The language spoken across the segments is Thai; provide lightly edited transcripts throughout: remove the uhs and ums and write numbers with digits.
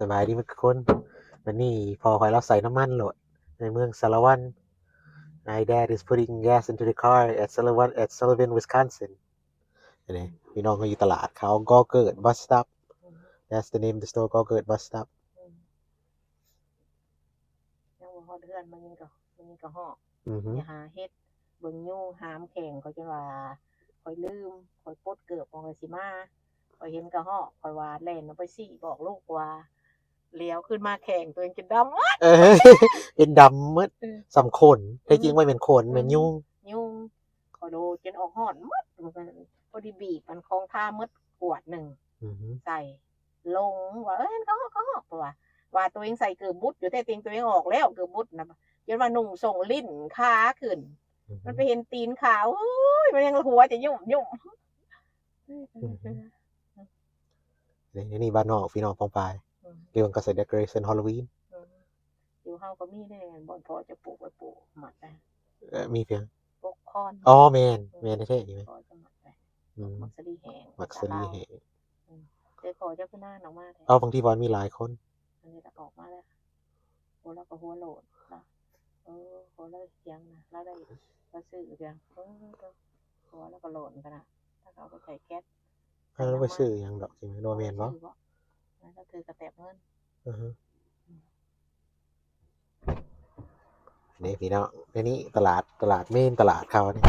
สบายดีมันคนวันนี้พอคอยเราใส่น้ำมันโหลดในเมืองสารวัน My dad is putting gas into the car at Sullivan, Wisconsin นี่พี่น้องเขาอยู่ตลาดเขาก็เกิด bus stop that's the name of the store ก็เกิด bus stop ยังบ่ฮอดเฮือนมันยังก็ฮอก อือฮึ อย่าหาเฮ็ดเบิ่งยุงหามแข่งเขาจนว่าข่อยลืมข่อยปลดเกือบของเลยสิมาข่อยเห็นกระหอกข่อยว่าแล่นออกไปสิบอกลูกว่าเลี้ยวขึ้นมาแข่งตัวเองจนดำอ๊ะ เออ เป็นดำมืดสำขนแท้จริงไม่เป็นขนเป็นยุ่ง ยุงข่อยโดนจนออกหอนหมดมันพอดีบีบมันคองท่าหมดขวดหนึ่ง อือฮึ ใส่ลงว่าเห็นกระหอกเพราะว่าตัวเองใส่เกือบบุดอยู่แต่ตัวเองออกแล้วเกือบบุดนะจนว่านุ่งส่งลิ้นขาขึ้น มันไปเห็นตีนขาวมันยังหัวจะยุ่มเดี๋ยวนี่บ้านนอกพี่น้องปองปายเรื่องเกษตร decoration Halloween อยู่เฮาก็มีได้บ่อนพอจะปลูกไว้ปลูกหมัดได้ มีเพียง ปลูกคอน อ๋อแมนแท้ๆอยู่ไหม พอจะหมัดได้ อืม มักสลีแหง มักสลีเห เจอพอจะขึ้นหน้าออกมาได้ เอาบางทีบอลมีหลายคน อันนี้ออกมาแล้วหัวเราก็หัวโหลดนะหัวเราเสียงนะเราได้เราซื้อเพียงหัวเราก็โหลดกันนะถ้าเราไปใส่แก๊ส แล้วไปซื้อหยังดอกจริงไหมโนแมนบ่ แล้วก็คือกระแตบเงิน อือฮึนี่พี่น้องในนี้ตลาดเมนตลาดเขาเนี่ย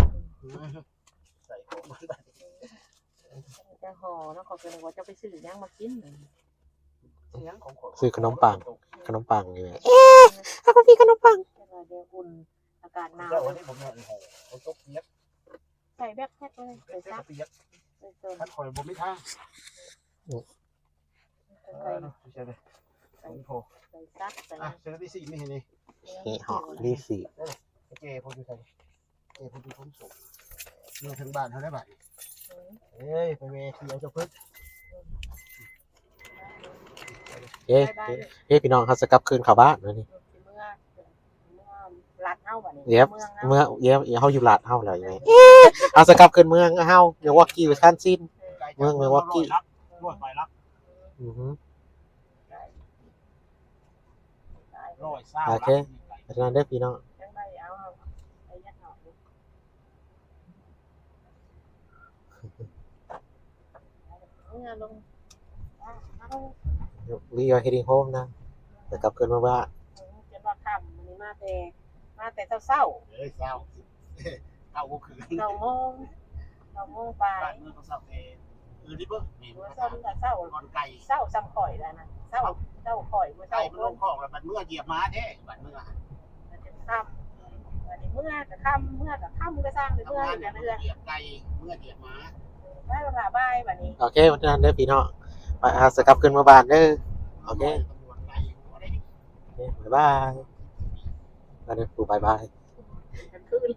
ใส่ของมันได้ จะห่อเนาะขอเป็นว่าจะไปซื้อยังมากิน เสียงของคน ซื้อขนมปังอยู่ไหมเอาก็พี่ขนมปัง จะมาเดี๋ยวอุ่นอากาศหนาว เจ้าวันนี้ผมเนี่ยโอ้โหเขาตกเปียก ใส่แบ็คแพ็คเลยใส่ เปีย ซั ก ก เปียก ใส่เติม ถ้าคอยบ่มีทาง ใส่ ใช่เลยผมโผ ใส่ซักใส่ อ่ะเซอร์ที่สี่ไม่เห็นนี่ เฮหอรีสี เจผมอยู่ใส่เจผมอยู่ผมสุกอยู่ถึงบ้านเขาได้บ้านเฮ้ยไปเวทีเอาเจ้าพึ่ง เฮ้พี่น้องเขาจะกลับคืนเข้าบ้านแล้วนี่ เมื่อรัดเฮาบ่นี่ เดี๋ยวเมื่อเฮาอยู่ลาดเฮาแล้วยังไงเอาจะกลับคืนเมืองเฮาเดี๋ยวว่ากี่วิคันซิน เมืองไม่ว่ากี่ รวดไปรับ อือฮึ ร้อยเศร้า โอเคเพราะฉะนั้นเด้อพี่น้อง จังไดเอาไปยัดเนาะเมื่อลงเอา we are heading home นะจะกลับคืนมาบ้าน จนว่าค่ำมื้อนี้มาแต่เช้า เฮ้ยเศร้าเศร้าก็คือ ๆ9:00 9:00ปลาย บ้านเมืองต้องเศร้าเองดิเบิ้งนี่ มื้อเช้านี่ก็เช้า ก่อนไก่ เช้าซ้ำข่อยแล้วนะเช้าข่อยมื้อ ไก่ เช้า มันลงคลองแล้วมันเมื่อเหยียบม้าแท้บ้านเมือง มันจะค่ำวันนี้เมื่อก็ค่ำก็สร้างไปเมื่อ ทำงาน กั เนี่ย นเรื่อย เหยียบไก่เมื่อเหยียบม้า ได้เวลาบ่ายวันนี้ โอเคเพราะฉะนั้นเด้อพี่น้องไปเอาจะกลับคืนมาบ้านเด้อโอเค ตำรวจไก่หัวได้ บ๊ายบายแล้วเด้อปู่บาย กลางคืน